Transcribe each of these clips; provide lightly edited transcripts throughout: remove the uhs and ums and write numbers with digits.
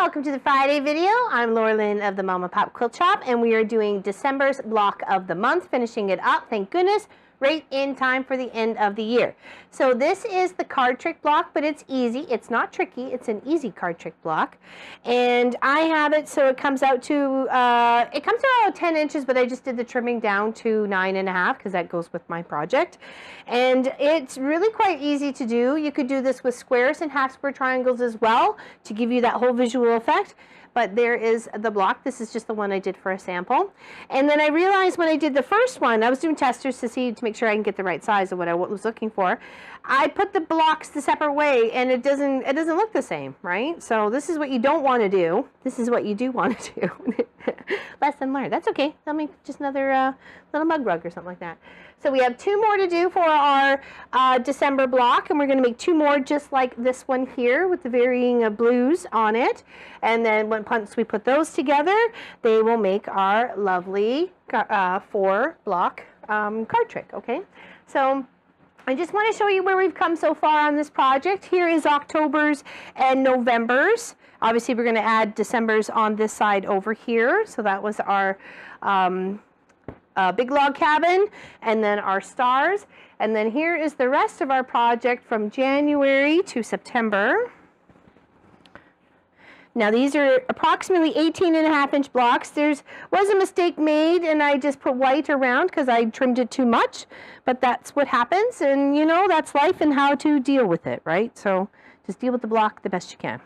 welcome to the Friday video. I'm Laura Lynn of the Mama Pop Quilt Shop, and we are doing December's block of the month, finishing it up, thank goodness, right in time for the end of the year. So this is the card trick block, but it's easy. It's not tricky. It's an easy card trick block. And I have it so it comes out to, it comes out 10 inches, but I just did the trimming down to 9.5 because that goes with my project. And it's really quite easy to do. You could do this with squares and half square triangles as well to give you that whole visual effect. But there is the block. This is just the one I did for a sample. And then I realized when I did the first one, I was doing testers to make sure I can get the right size of what I was looking for. I put the blocks the separate way, and it doesn't look the same, right? So this is what you don't want to do. This is what you do want to do. Lesson learned. That's okay. I'll make just another little mug rug or something like that. So we have 2 more to do for our December block, and we're going to make 2 more just like this one here with the varying blues on it. And then once we put those together, they will make our lovely 4 block card trick, okay? So I just want to show you where we've come so far on this project. Here is October's and November's. Obviously, we're going to add December's on this side over here. So that was our big log cabin, and then our stars. And then here is the rest of our project from January to September. Now these are approximately 18.5-inch blocks. Was a mistake made, and I just put white around because I trimmed it too much, but that's what happens, and you know, that's life and how to deal with it, right? So just deal with the block the best you can.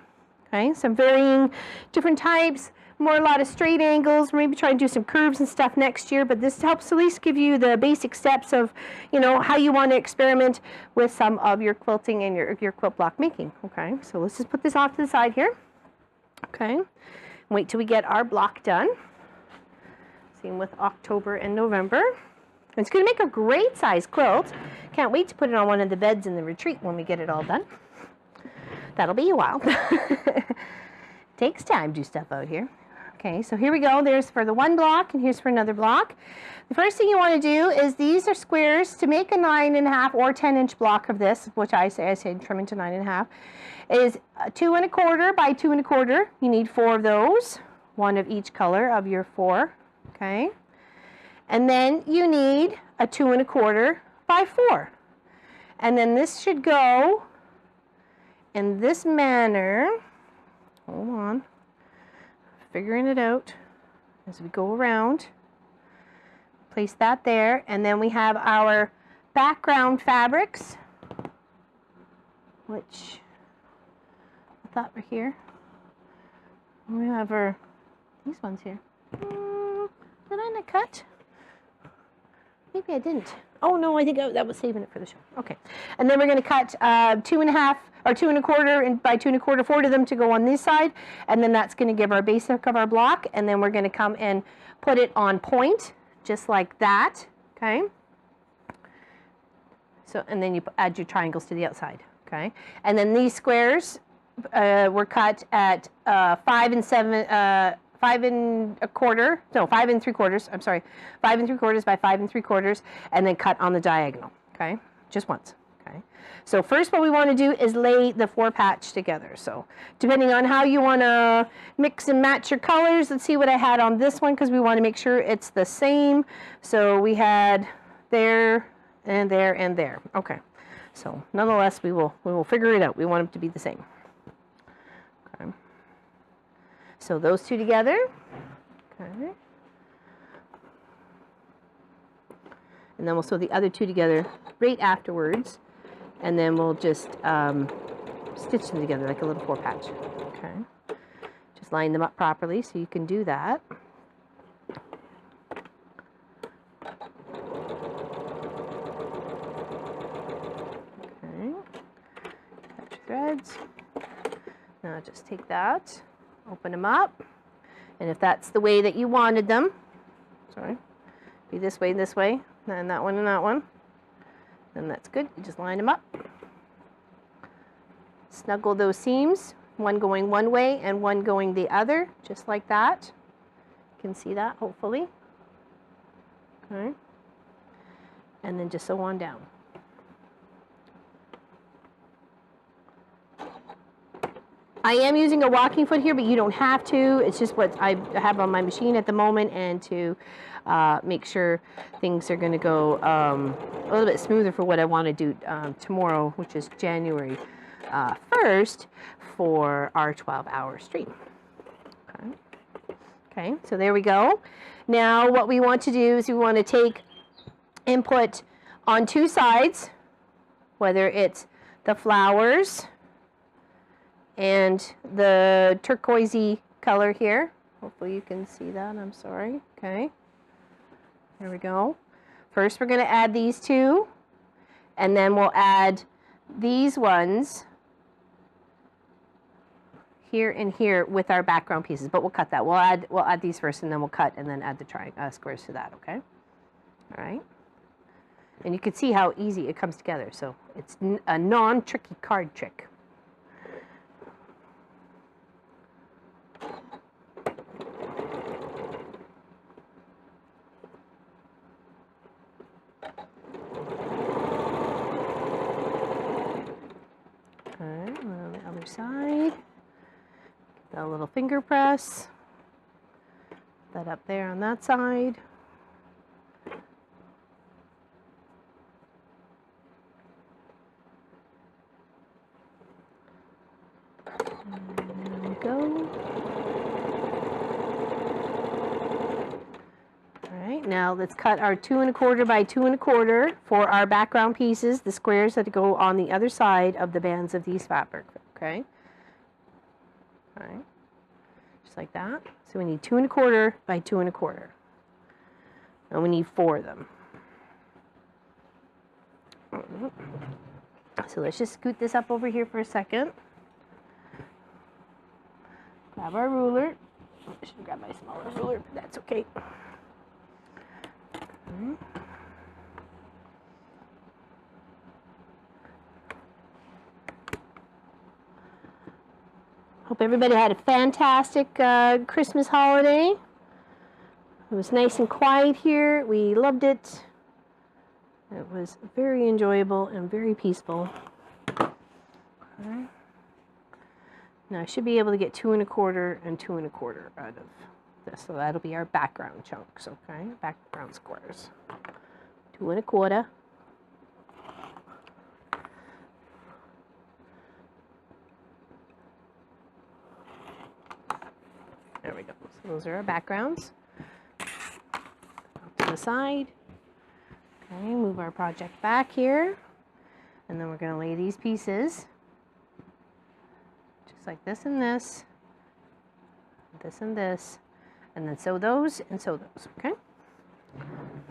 Okay, some varying different types, a lot of straight angles, maybe try and do some curves and stuff next year, but this helps at least give you the basic steps of, you know, how you want to experiment with some of your quilting and your quilt block making. Okay, so let's just put this off to the side here. Okay, wait till we get our block done. Same with October and November. It's going to make a great size quilt. Can't wait to put it on one of the beds in the retreat when we get it all done. That'll be a while. Takes time to do stuff out here. Okay, so here we go. There's for the one block, and here's for another block. The first thing you want to do is these are squares. To make a 9.5 or 10-inch block of this, which I say trim into 9.5, is 2 1/4 by 2 1/4. You need 4 of those, 1 of each color of your 4. Okay, and then you need a 2 1/4 by 4, and then this should go in this manner. Hold on, figuring it out as we go around. Place that there, and then we have our background fabrics, which I thought were here. We have these ones here. Did I not cut? Maybe I didn't. Oh no, I think that was saving it for the show. Okay, and then we're going to cut 2.5 or 2 1/4 and by 2 1/4, 4 of them to go on this side, and then that's going to give our basic of our block, and then we're going to come and put it on point, just like that. Okay. So, and then you add your triangles to the outside. Okay, and then these squares were cut at 5 3/4. No, 5 3/4. I'm sorry, 5 3/4 by 5 3/4, and then cut on the diagonal. Okay, just once. Okay, so first what we want to do is lay the 4 patch together. So depending on how you want to mix and match your colors, let's see what I had on this one because we want to make sure it's the same. So we had there and there and there. Okay, so nonetheless we will figure it out. We want them to be the same. Okay. So those 2 together. Okay. And then we'll sew the other 2 together right afterwards. And then we'll just stitch them together like a little 4 patch. Okay. Just line them up properly so you can do that. Okay. Cut your threads. Now just take that, open them up, and if that's the way that you wanted them, sorry, be this way, and that one, then that's good. You just line them up. Snuggle those seams, one going one way and one going the other, just like that. You can see that, hopefully. Okay. And then just sew on down. I am using a walking foot here, but you don't have to. It's just what I have on my machine at the moment, and to make sure things are going to go a little bit smoother for what I want to do tomorrow, which is January 1st for our 12-hour stream. Okay. Okay, so there we go. Now what we want to do is we want to take and put on two sides, whether it's the flowers and the turquoisey color here. Hopefully you can see that. I'm sorry. Okay. There we go. First we're going to add these two, and then we'll add these ones here and here with our background pieces, but we'll cut that. We'll add these first, and then we'll cut and then add the squares to that, okay? All right. And you can see how easy it comes together. So it's a non-tricky card trick. On the other side, get a little finger press, that up there on that side. There we go. All right, now let's cut our 2 1/4 by 2 1/4 for our background pieces, the squares that go on the other side of the bands of these fabric, okay? All right, just like that. So we need 2 1/4 by 2 1/4. And we need 4 of them. So let's just scoot this up over here for a second. Grab our ruler. I should grab my smaller ruler, but that's okay. Hope everybody had a fantastic Christmas holiday. It was nice and quiet here. We loved it. It was very enjoyable and very peaceful. Okay. Now I should be able to get 2 1/4 and 2 1/4 out of this. So that'll be our background chunks, okay? Background squares. 2 1/4. There we go. So those are our backgrounds. Up to the side. Okay, move our project back here. And then we're going to lay these pieces just like this and this and this, and then sew those and sew those, okay?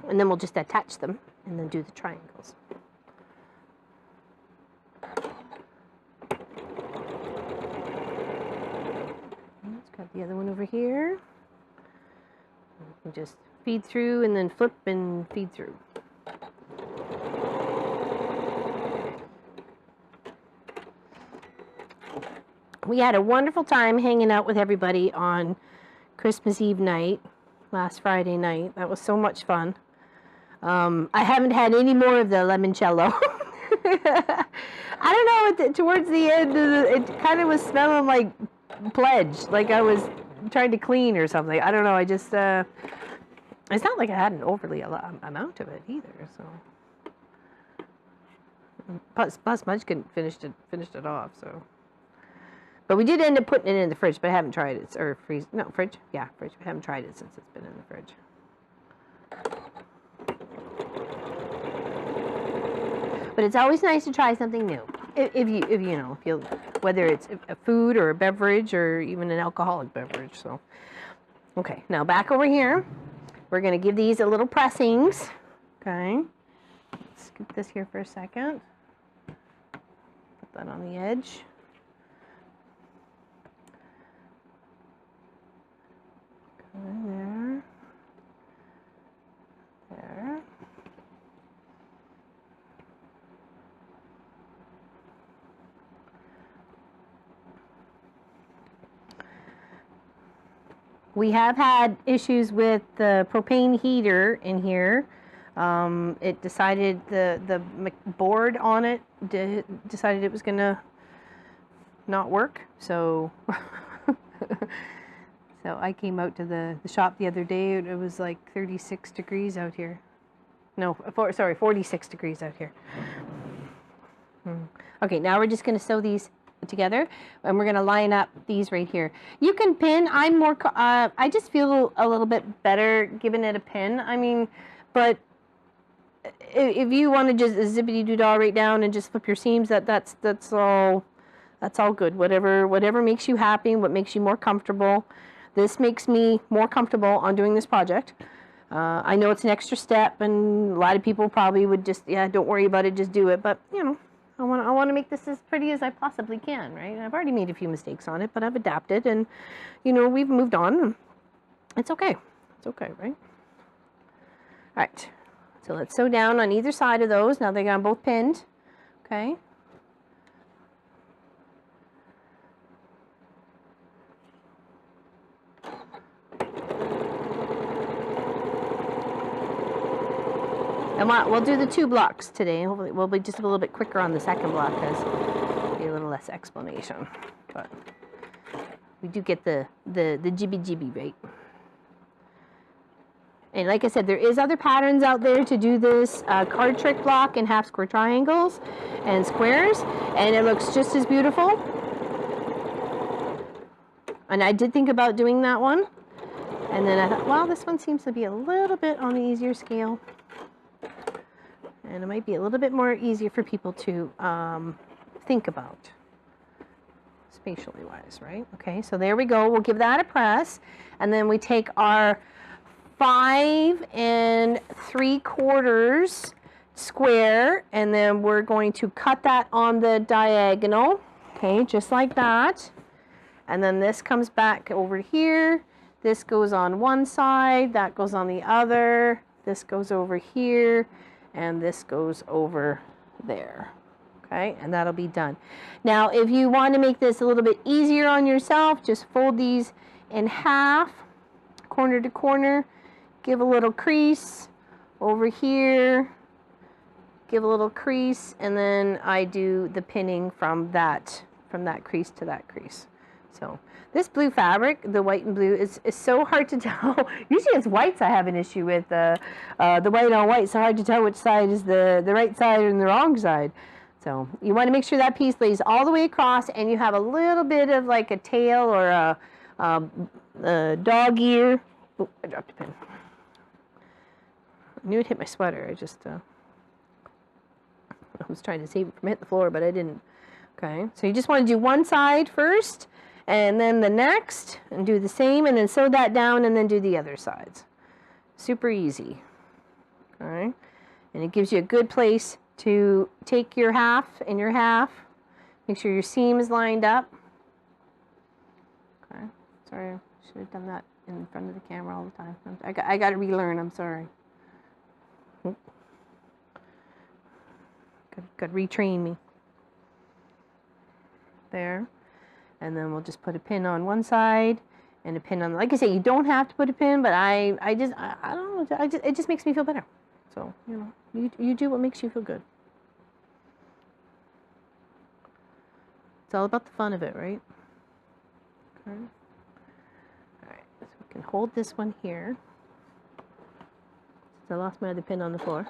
And then we'll just attach them and then do the triangles. Let's grab the other one over here. And just feed through and then flip and feed through. We had a wonderful time hanging out with everybody on Christmas Eve night, last Friday night. That was so much fun. I haven't had any more of the limoncello. I don't know, towards the end, it kind of was smelling like pledge, like I was trying to clean or something. I don't know, I just, it's not like I had an overly amount of it either, so. Plus Munchkin finished it off, so. But we did end up putting it in the fridge, but I haven't tried it. Or freeze. No, fridge. Yeah, fridge. I haven't tried it since it's been in the fridge. But it's always nice to try something new. If you know, whether it's a food or a beverage or even an alcoholic beverage. So, okay. Now back over here, we're going to give these a little pressings. Okay. Let's scoop this here for a second. Put that on the edge. There. There. We have had issues with the propane heater in here. It decided the board on it decided it was going to not work. So, so I came out to the shop the other day. It was like 36 degrees out here. No, sorry, 46 degrees out here. Okay, now we're just going to sew these together, and we're going to line up these right here. You can pin. I'm more, I just feel a little bit better giving it a pin. I mean, but if you want to just zippity-doo-dah right down and just flip your seams, that's all good. Whatever makes you happy, what makes you more comfortable. This makes me more comfortable on doing this project. I know it's an extra step, and a lot of people probably would just, yeah, don't worry about it, just do it. But you know, I want to make this as pretty as I possibly can, right? I've already made a few mistakes on it, but I've adapted, and you know, we've moved on. It's okay. It's okay, right? All right. So let's sew down on either side of those. Now they got both pinned. Okay. And we'll do the 2 blocks today. Hopefully we'll be just a little bit quicker on the second block because it'll be a little less explanation. But we do get the jibby right. And like I said, there is other patterns out there to do this card trick block in half square triangles and squares, and it looks just as beautiful. And I did think about doing that one, and then I thought, well, this one seems to be a little bit on the easier scale, and it might be a little bit more easier for people to think about spatially wise, right? Okay, so there we go. We'll give that a press, and then we take our 5 3/4 square, and then we're going to cut that on the diagonal, okay, just like that. And then this comes back over here. This goes on one side, that goes on the other, this goes over here, and this goes over there. Okay, and that'll be done. Now, if you want to make this a little bit easier on yourself, just fold these in half, corner to corner, give a little crease over here, give a little crease, and then I do the pinning from that crease to that crease. So this blue fabric, the white and blue, is so hard to tell. Usually it's whites I have an issue with. The white on white, so hard to tell which side is the right side and the wrong side. So you want to make sure that piece lays all the way across, and you have a little bit of like a tail or a dog ear. Oh, I dropped a pin. I knew it hit my sweater. I was trying to save it from hitting the floor, but I didn't. Okay, so you just want to do one side first, and then the next, and do the same, and then sew that down, and then do the other sides. Super easy. Okay, and it gives you a good place to take your half and your half. Make sure your seam is lined up. Okay, sorry, I should have done that in front of the camera all the time. I got to relearn. I'm sorry. Got to retrain me. There. And then we'll just put a pin on one side and a pin on, like I say, you don't have to put a pin, but I don't know, it just makes me feel better. So, you know, you do what makes you feel good. It's all about the fun of it, right? Okay. All right, so we can hold this one here. I lost my other pin on the floor.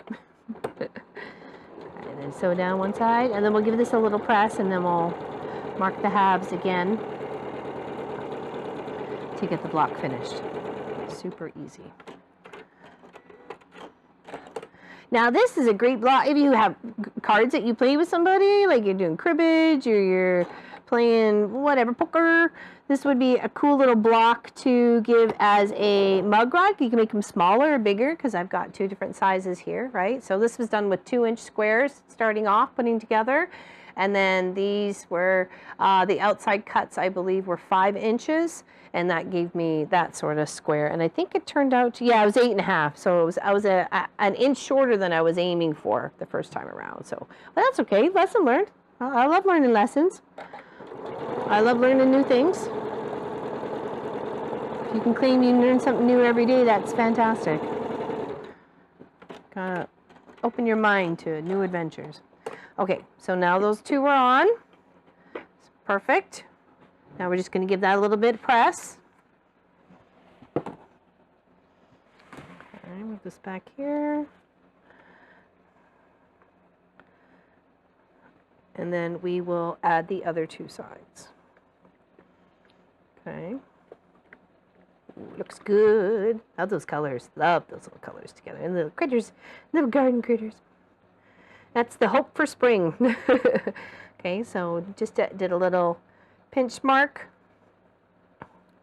And then sew down one side, and then we'll give this a little press, and then we'll mark the halves again to get the block finished. Super easy. Now this is a great block if you have cards that you play with somebody, like you're doing cribbage or you're playing whatever, poker. This would be a cool little block to give as a mug rug. You can make them smaller or bigger because I've got 2 different sizes here, right? So this was done with 2-inch squares starting off, putting together. And then these were, the outside cuts, I believe, were 5 inches. And that gave me that sort of square. And I think it turned out to, yeah, it was 8.5. So I was an inch shorter than I was aiming for the first time around. So, well, that's okay. Lesson learned. I love learning lessons. I love learning new things. If you can claim you learn something new every day, that's fantastic. Kind of open your mind to new adventures. Okay, so now those 2 are on. Perfect. Now we're just going to give that a little bit of press. Okay, move this back here. And then we will add the other two sides. Okay. Ooh, looks good. Love those colors. Love those little colors together. And little critters, little garden critters. That's the hope for spring. Okay, so just did a little pinch mark.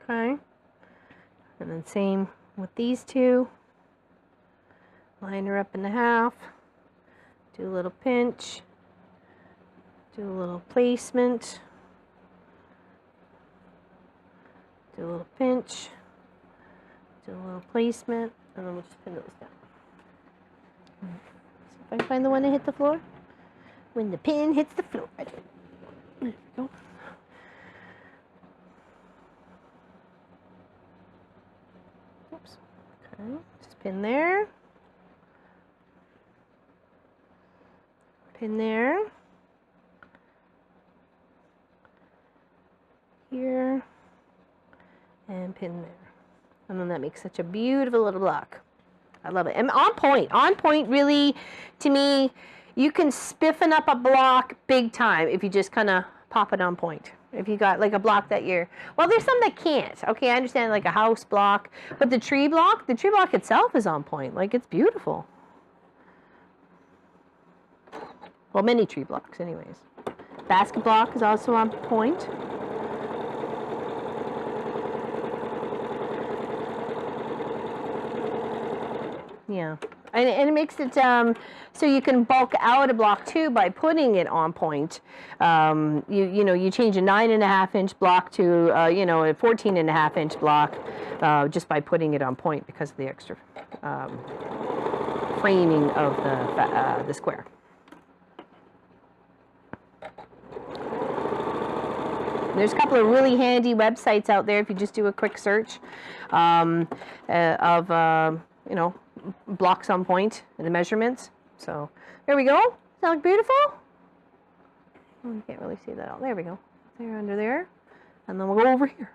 Okay. And then same with these two. Line her up in half. Do a little pinch. Do a little placement. Do a little pinch. Do a little placement. And then we'll just pin those down. See if I find the one that hit the floor. When the pin hits the floor. There we go. Oops. Okay. Just pin there. Pin there. Here. And pin there. And then that makes such a beautiful little block. I love it. And on point. On point really, to me, you can spiffen up a block big time if you just kind of pop it on point. If you got like a block that you're, well, there's some that can't. Okay, I understand like a house block, but the tree block itself is on point. Like it's beautiful. Well, many tree blocks anyways. Basket block is also on point. Yeah, and it makes it so you can bulk out a block too by putting it on point. You change a 9.5-inch block to a 14.5-inch block just by putting it on point because of the extra framing of the square. There's a couple of really handy websites out there if you just do a quick search of blocks on point and the measurements. So there we go. Does that look beautiful? Oh, you can't really see that out. There we go. There, under there. And then we'll go over here.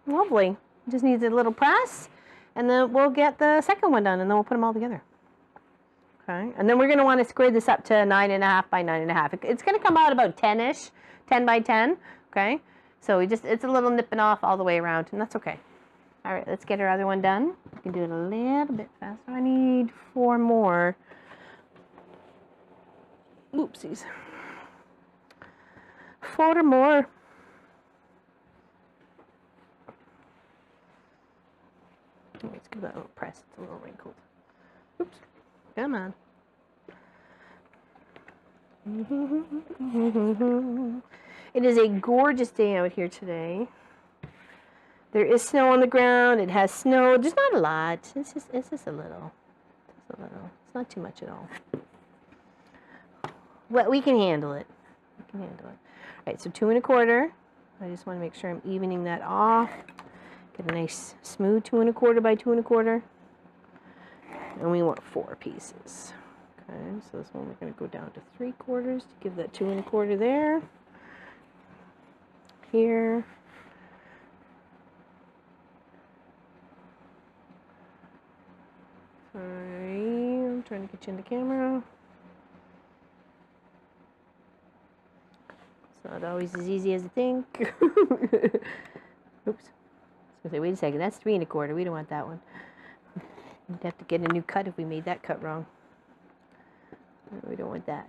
Lovely. Just needs a little press. And then we'll get the second one done and then we'll put them all together. Okay. And then we're going to want to square this up to 9.5 by 9.5. It's going to come out about 10-ish, 10 by 10. Okay. So it's a little nipping off all the way around and that's okay. All right, let's get our other one done. We can do it a little bit faster. I need 4 more. Oopsies. 4 more. Let's give that a little press. It's a little wrinkled. Oops. Come on. It is a gorgeous day out here today. There is snow on the ground. It has snow. There's not a lot. It's just a little. Just a little. It's not too much at all. Well, we can handle it. We can handle it. All right, so 2 1/4. I just want to make sure I'm evening that off. Get a nice smooth 2 1/4 by 2 1/4. And we want 4 pieces. Okay, so this one we're going to go down to 3/4 to give that 2 1/4 there. Here. Sorry, I'm trying to get you in the camera. It's not always as easy as you think. Oops. I was going to say, wait a second, that's 3 1/4. We don't want that one. We'd have to get a new cut if we made that cut wrong. We don't want that.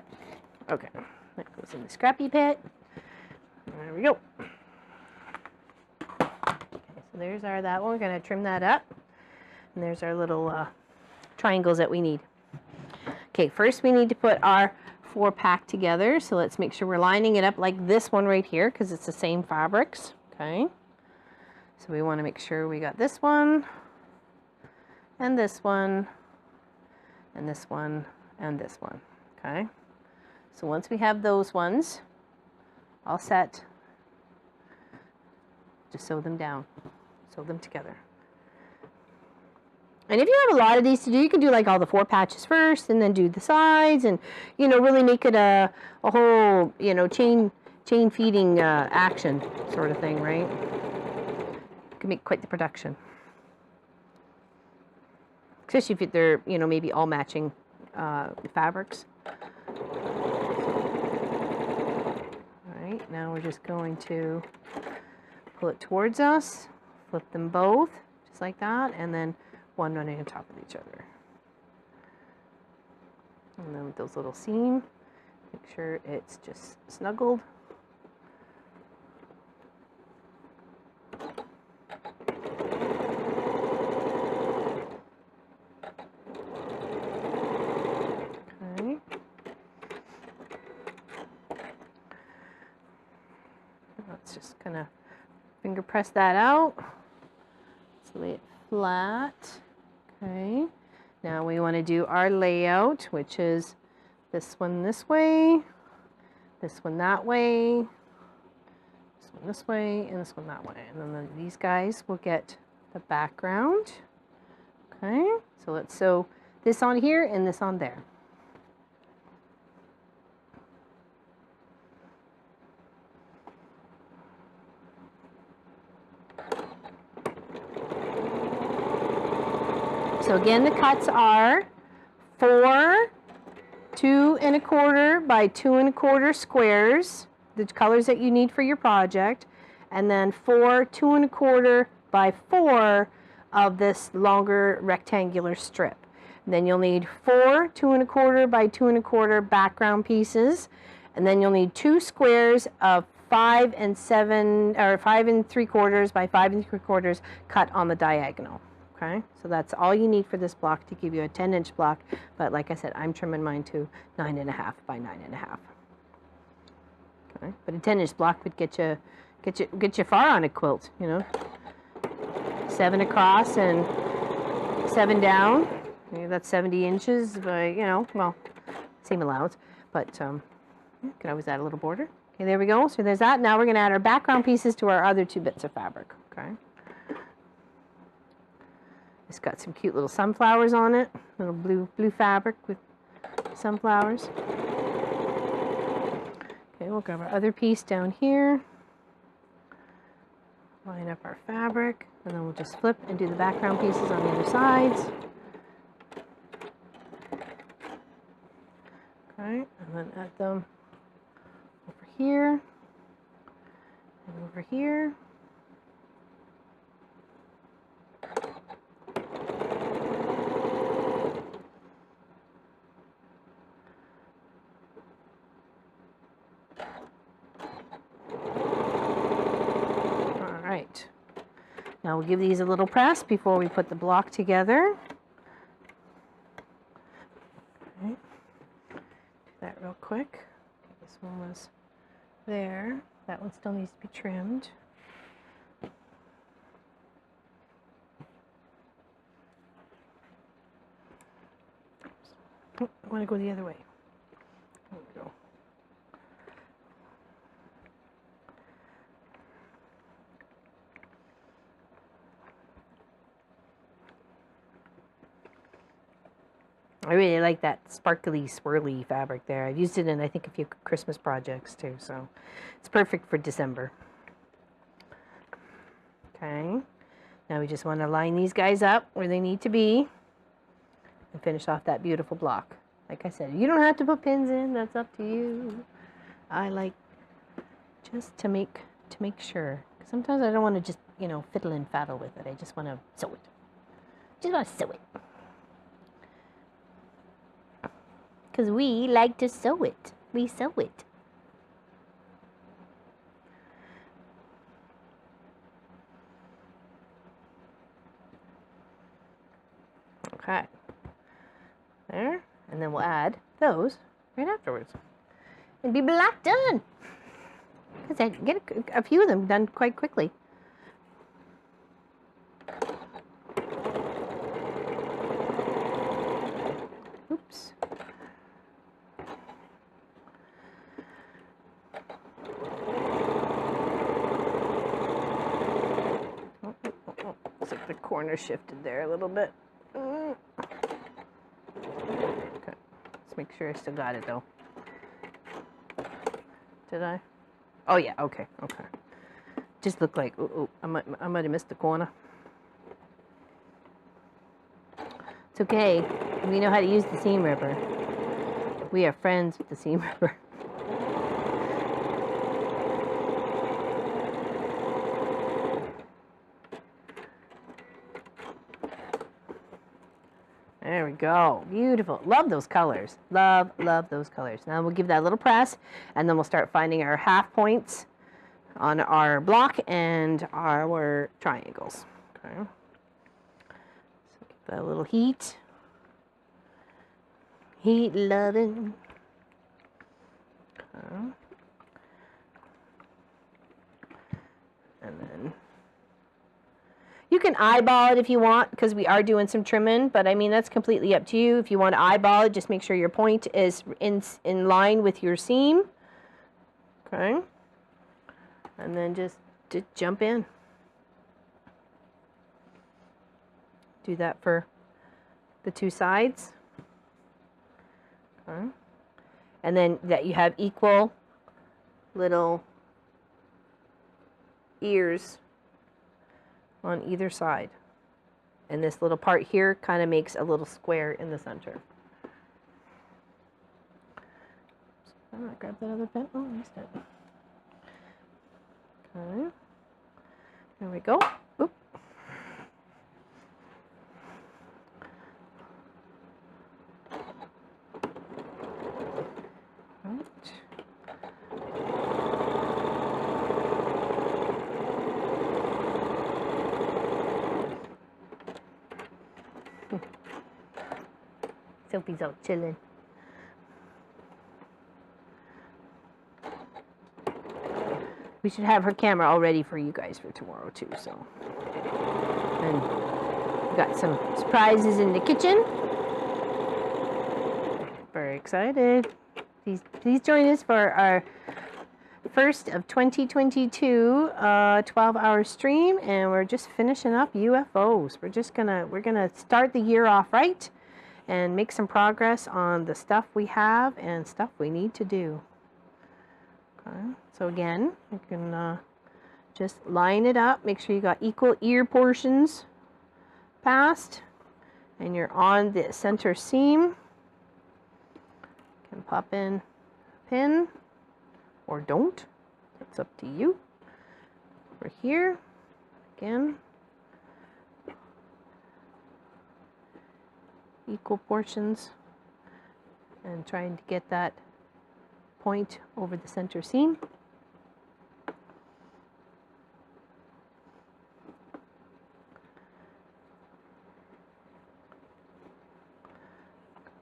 Okay, that goes in the scrappy pit. There we go. Okay, so there's that one. We're going to trim that up. And there's our little triangles that we need. Okay, first we need to put our 4-pack together. So let's make sure we're lining it up like this one right here because it's the same fabrics. Okay. So we want to make sure we got this one, and this one, and this one, and this one. Okay. So once we have those ones all set, just sew them down, sew them together. And if you have a lot of these to do, you can do like all the 4 patches first and then do the sides and, you know, really make it a whole, you know, chain feeding action sort of thing, right? You can make quite the production. Especially if they're, you know, maybe all matching fabrics. Alright, now we're just going to pull it towards us, flip them both, just like that, and then one running on top of each other. And then with those little seams, make sure it's just snuggled. Okay. Let's just kind of finger press that out. Let's lay it flat. Okay, now we want to do our layout, which is this one this way, this one that way, this one this way, and this one that way. And then these guys will get the background. Okay, so let's sew this on here and this on there. So again, the cuts are 4 2 1/4 by 2 1/4 squares, the colors that you need for your project, and then 4 2 1/4 by 4 of this longer rectangular strip. And then you'll need 4 2 1/4 by 2 1/4 background pieces, and then you'll need 2 squares of 5 7 or 5 3/4 by 5 3/4 cut on the diagonal. Okay, so that's all you need for this block to give you a 10-inch block. But like I said, I'm trimming mine to 9.5 by 9.5. Okay, but a 10-inch block would get you far on a quilt. You know, 7 across and 7 down. Maybe that's 70 inches. By, you know, well, same allowance. But you can always add a little border. Okay, there we go. So there's that. Now we're going to add our background pieces to our other 2 bits of fabric. Okay. It's got some cute little sunflowers on it, little blue fabric with sunflowers. Okay, we'll grab our other piece down here, line up our fabric, and then we'll just flip and do the background pieces on the other sides. Okay, and then add them over here and over here. Now we'll give these a little press before we put the block together. Okay. Do that real quick. This one was there. That one still needs to be trimmed. Oh, I want to go the other way. There we go. I really like that sparkly, swirly fabric there. I've used it in, I think, a few Christmas projects too, so it's perfect for December. Okay, now we just want to line these guys up where they need to be and finish off that beautiful block. Like I said, you don't have to put pins in, that's up to you. I like just to make sure. Sometimes I don't want to just, you know, fiddle and faddle with it. I just want to sew it. Just want to sew it. Because we like to sew it. We sew it. Okay. There. And then we'll add those right afterwards. And be black done. Because I get a few of them done quite quickly. Oops. Looks like the corner shifted there a little bit. Let's make sure I still got it though. Did I? Oh yeah, okay, okay. Just looked like, ooh, I might have missed the corner. It's okay. We know how to use the seam ripper. We are friends with the seam ripper. There we go. Beautiful. Love those colors. Love, love those colors. Now we'll give that a little press, and then we'll start finding our half points on our block and our triangles. Okay. So give that a little heat. Heat loving. Okay. And then you can eyeball it if you want, because we are doing some trimming, but I mean, that's completely up to you. If you want to eyeball it, just make sure your point is in line with your seam. Okay. And then just jump in. Do that for the two sides. Okay. And then that you have equal little ears on either side. And this little part here kind of makes a little square in the center. So, grab that other pen. Oh, I missed it. Okay. There we go. Oop. Right. Sophie's out chilling. We should have her camera all ready for you guys for tomorrow too, so. And we got some surprises in the kitchen. Very excited. Please join us for our first of 2022 12-hour stream, and we're just finishing up UFOs. We're gonna start the year off right and make some progress on the stuff we have and stuff we need to do. Okay. So again, you can just line it up. Make sure you got equal ear portions passed, and you're on the center seam. You can pop in a pin or don't. It's up to you. Over here, again, equal portions, and trying to get that point over the center seam.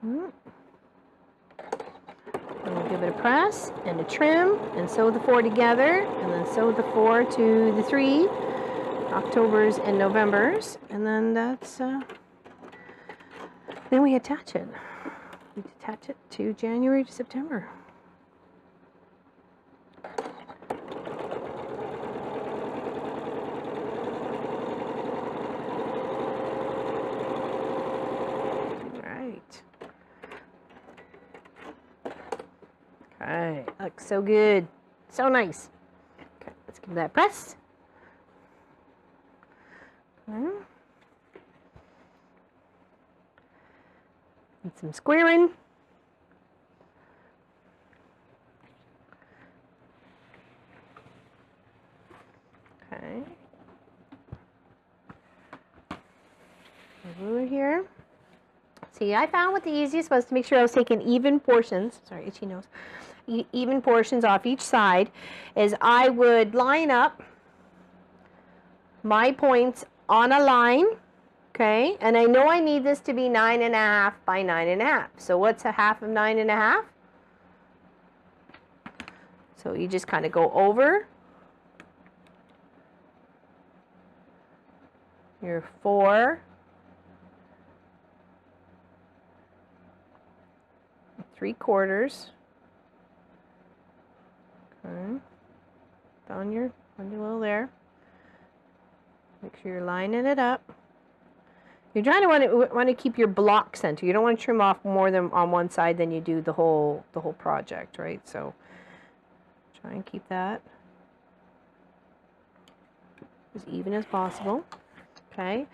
And we'll give it a press and a trim and sew the 4 together, and then sew the 4 to the 3 Octobers and Novembers, and then that's then we attach it. We attach it to January to September. Okay, looks so good. So nice. Okay, let's give that a press. Okay. And some squaring. Okay. Ruler here. See, I found what the easiest was to make sure I was taking even portions. Sorry, itchy nose. Even portions off each side, is I would line up my points on a line, okay? And I know I need this to be 9.5 by 9.5. So what's a half of 9.5? So you just kind of go over your 4 3/4. Okay, on your little there. Make sure you're lining it up. You're trying to want to keep your block center. You don't want to trim off more than on one side than you do the whole project, right? So try and keep that as even as possible. Okay,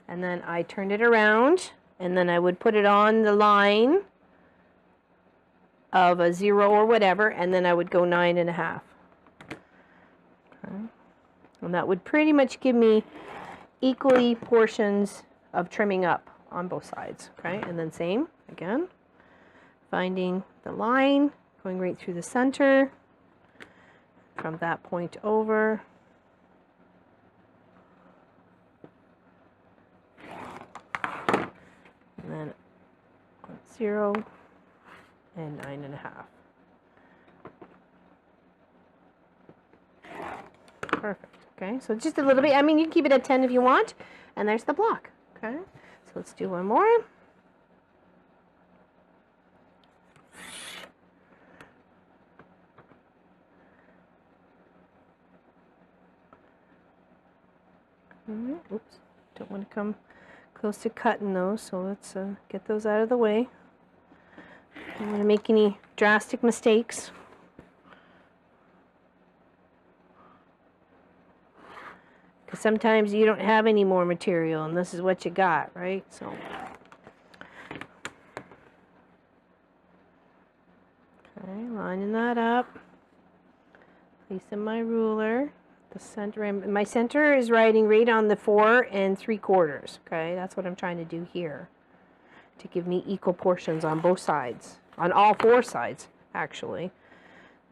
and then I turned it around, and then I would put it on the line of a 0 or whatever, and then I would go 9.5. Okay, and that would pretty much give me equally portions of trimming up on both sides. Okay, and then same again, finding the line, going right through the center, from that point over. And then 0 and 9.5. Perfect. Okay, so just a little bit. I mean, you can keep it at 10 if you want. And there's the block. Okay, so let's do one more. Oops, don't want to come close to cutting those, so let's get those out of the way. Don't want to make any drastic mistakes. Because sometimes you don't have any more material, and this is what you got, right? So, okay, lining that up, placing my ruler. The center, my center is riding right on the 4 3/4. Okay, that's what I'm trying to do here, to give me equal portions on both sides, on all 4 sides actually.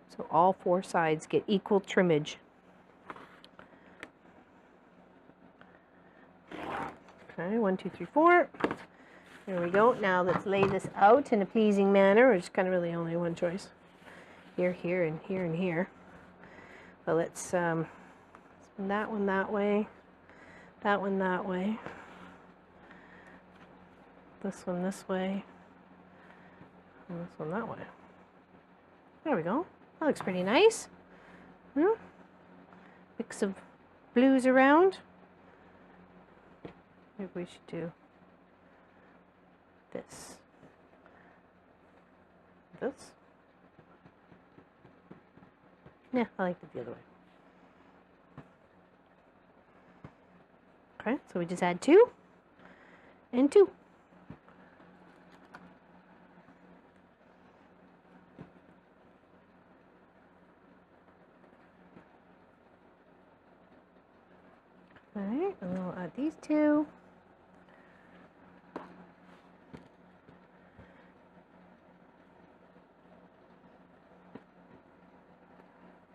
So all 4 sides get equal trimmage. Okay, 1, 2, 3, 4. There we go. Now let's lay this out in a pleasing manner. There's kind of really only one choice. Here, here, and here, and here. But let's spin that one that way, that one that way, this one this way, and this one that way. There we go. That looks pretty nice. Yeah. Mix of blues around. Maybe we should do this. This. Yeah, I like it the other way. Okay, so we just add 2 and 2. Alright, and then we'll add these 2.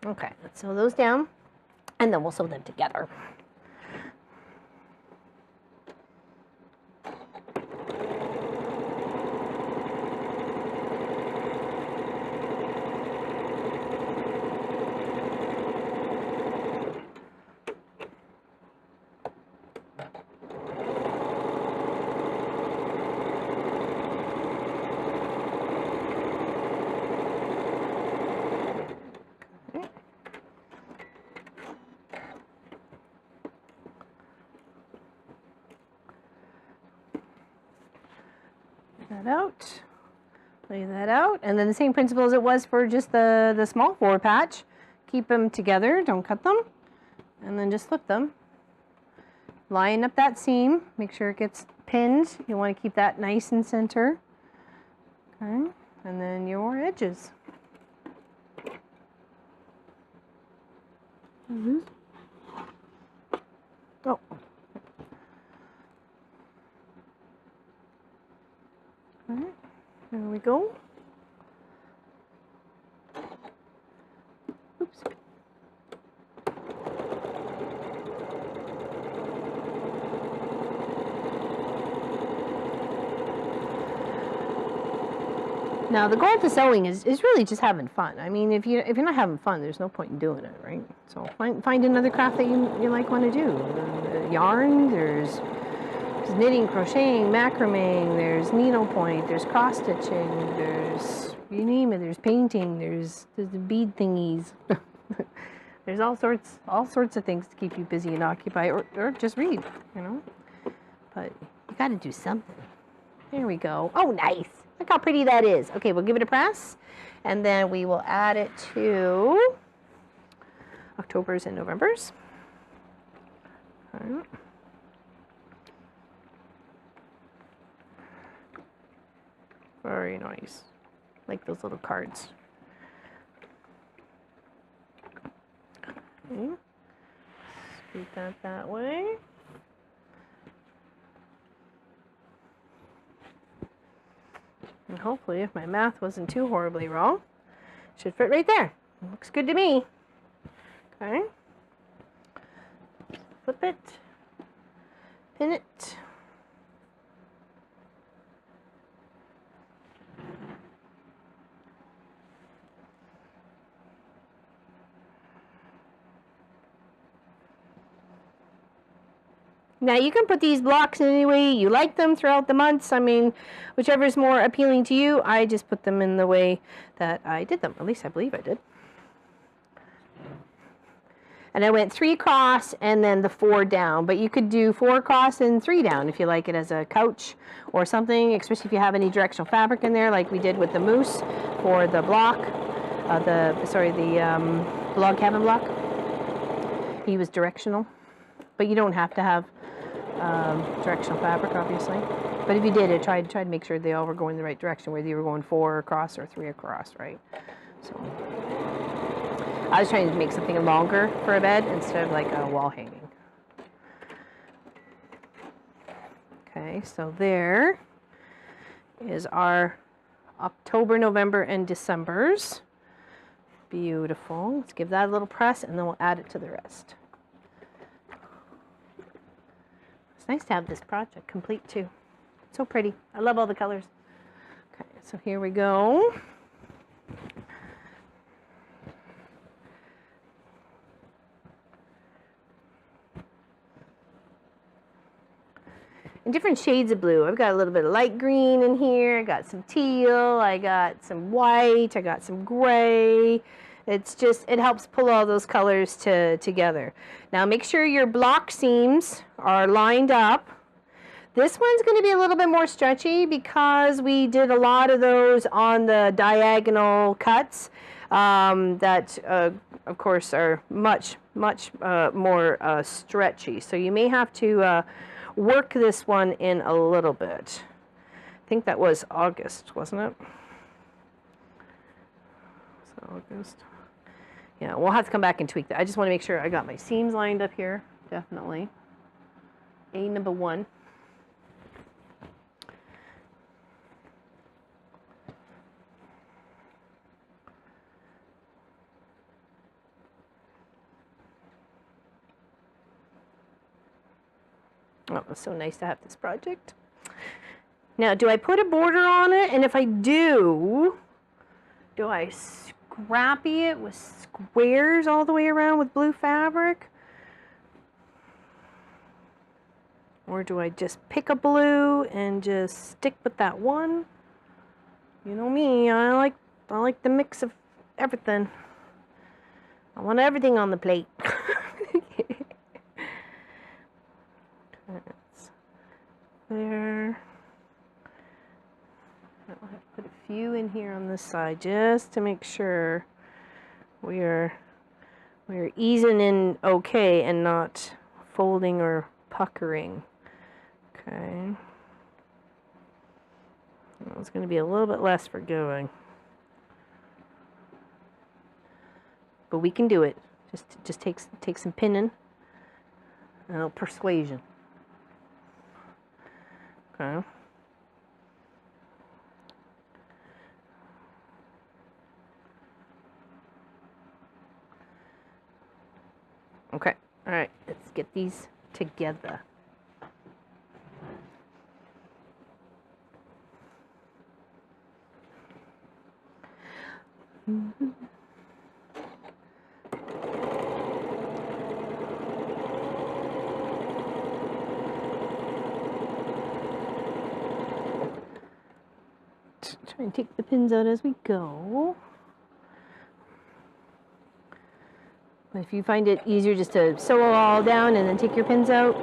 Okay, let's sew those down, and then we'll sew them together. That out, lay that out, and then the same principle as it was for just the small 4 patch. Keep them together, don't cut them, and then just flip them. Line up that seam, make sure it gets pinned. You want to keep that nice and center. Okay, and then your edges. Oh. Alright, there we go. Oops. Now the goal to sewing is really just having fun. I mean, if you're not having fun, there's no point in doing it, right? So find another craft that you like want to do. Yarn, there's knitting, crocheting, macrameing, there's needlepoint, there's cross stitching, there's, you name it, there's painting, there's the bead thingies. There's all sorts of things to keep you busy and occupied, or just read, you know. But you got to do something. There we go. Oh, nice. Look how pretty that is. Okay, we'll give it a press, and then we will add it to October's and November's. All right. Very nice. Like those little cards. Okay. Scoot that way. And hopefully, if my math wasn't too horribly wrong, it should fit right there. Looks good to me. Okay. Flip it. Pin it. Now you can put these blocks in any way you like them throughout the months. I mean, whichever is more appealing to you. I just put them in the way that I did them. At least I believe I did. And I went 3 across and then the 4 down. But you could do 4 across and 3 down if you like it as a couch or something, especially if you have any directional fabric in there like we did with the moose for the block, the log cabin block. He was directional. But you don't have to have directional fabric, obviously. But if you did, I tried to make sure they all were going the right direction, whether you were going 4 across or 3 across, right? So I was trying to make something longer for a bed instead of like a wall hanging. Okay, so there is our October, November, and December's. Beautiful. Let's give that a little press, and then we'll add it to the rest. Nice to have this project complete too. So pretty. I love all the colors. Okay, so here we go. In different shades of blue. I've got a little bit of light green in here. I got some teal. I got some white. I got some gray. It's just, it helps pull all those colors together. Now make sure your block seams are lined up. This one's going to be a little bit more stretchy because we did a lot of those on the diagonal cuts that, of course, are much more stretchy. So you may have to work this one in a little bit. I think that was August, wasn't it? So August. Yeah, we'll have to come back and tweak that. I just want to make sure I got my seams lined up here, definitely. A number 1. Oh, it's so nice to have this project. Now, do I put a border on it? And if I do I scrappy it with squares all the way around with blue fabric? Or do I just pick a blue and just stick with that one? You know me, I like the mix of everything. I want everything on the plate. That's there. I'll have to put a few in here on this side just to make sure we're easing in okay and not folding or puckering. Okay. Well, it's going to be a little bit less forgiving. But we can do it. Just take some pinning and a little persuasion. Okay. Okay. All right. Let's get these together. Mm-hmm. Try and take the pins out as we go. But if you find it easier just to sew it all down and then take your pins out,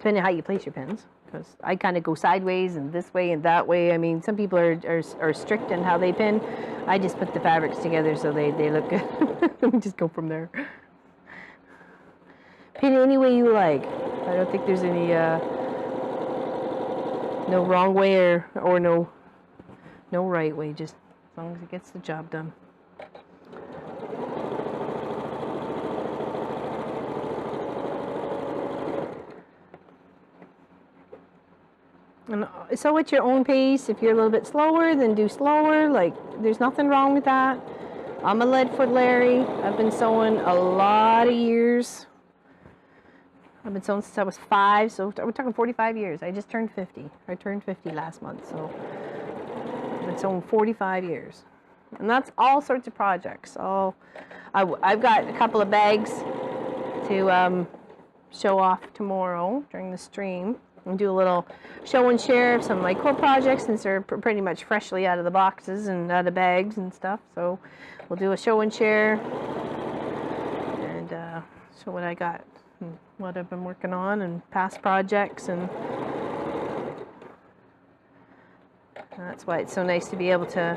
depending on how you place your pins. Because I kind of go sideways and this way and that way. I mean, some people are strict in how they pin. I just put the fabrics together so they look good. We just go from there. Pin any way you like. I don't think there's any no wrong way or no right way. Just as long as it gets the job done. And so at your own pace. If you're a little bit slower, then do slower. Like, there's nothing wrong with that. I'm a lead-foot Larry. I've been sewing a lot of years. I've been sewing since I was 5, so we're talking 45 years. I just turned 50. I turned 50 last month, so I've been sewing 45 years. And that's all sorts of projects. I've got a couple of bags to show off tomorrow during the stream. And do a little show and share of some of my quilt projects, since they're pretty much freshly out of the boxes and out of bags and stuff. So we'll do a show and share and show what I got and what I've been working on and past projects. And that's why it's so nice to be able to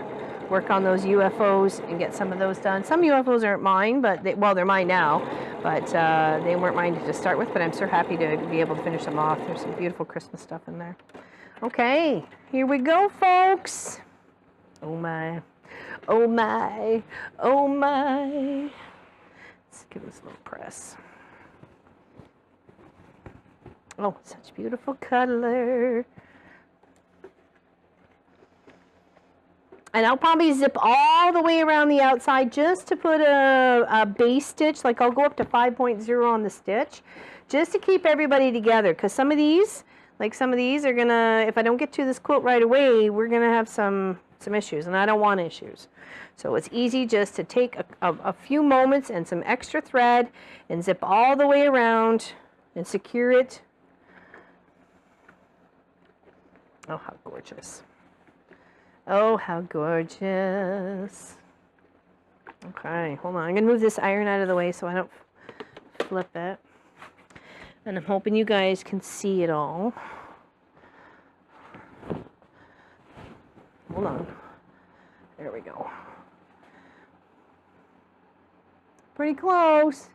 work on those UFOs and get some of those done. Some UFOs aren't mine, but they're mine now, but they weren't mine to start with, but I'm so happy to be able to finish them off. There's some beautiful Christmas stuff in there. Okay, here we go, folks. Oh my, oh my, oh my. Let's give this a little press. Oh, such beautiful color. And I'll probably zip all the way around the outside just to put a base stitch. Like, I'll go up to 5.0 on the stitch just to keep everybody together. Because some of these are gonna, if I don't get to this quilt right away, we're gonna have some issues, and I don't want issues. So it's easy just to take a few moments and some extra thread and zip all the way around and secure it. Oh, how gorgeous. Oh, how gorgeous. Okay, hold on. I'm going to move this iron out of the way so I don't flip it. And I'm hoping you guys can see it all. Hold on. There we go. Pretty close.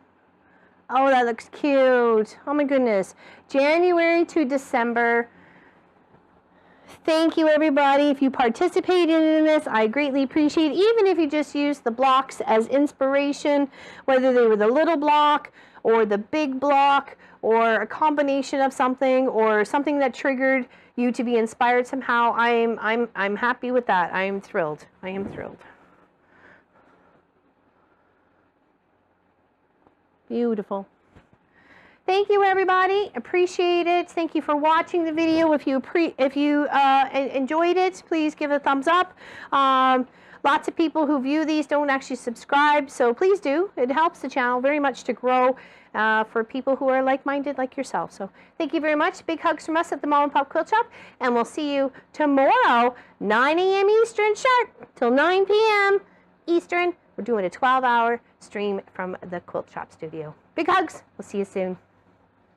Oh, that looks cute. Oh my goodness. January to December. Thank you, everybody. If you participated in this, I greatly appreciate it. Even if you just use the blocks as inspiration, whether they were the little block or the big block or a combination of something or something that triggered you to be inspired somehow, I'm happy with that. I am thrilled. I am thrilled. Beautiful. Thank you, everybody. Appreciate it. Thank you for watching the video. If you enjoyed it, please give it a thumbs up. Lots of people who view these don't actually subscribe, so please do. It helps the channel very much to grow for people who are like-minded like yourself. So thank you very much. Big hugs from us at the Mom and Pop Quilt Shop, and we'll see you tomorrow, 9 a.m. Eastern sharp till 9 p.m. Eastern. We're doing a 12-hour stream from the Quilt Shop studio. Big hugs. We'll see you soon.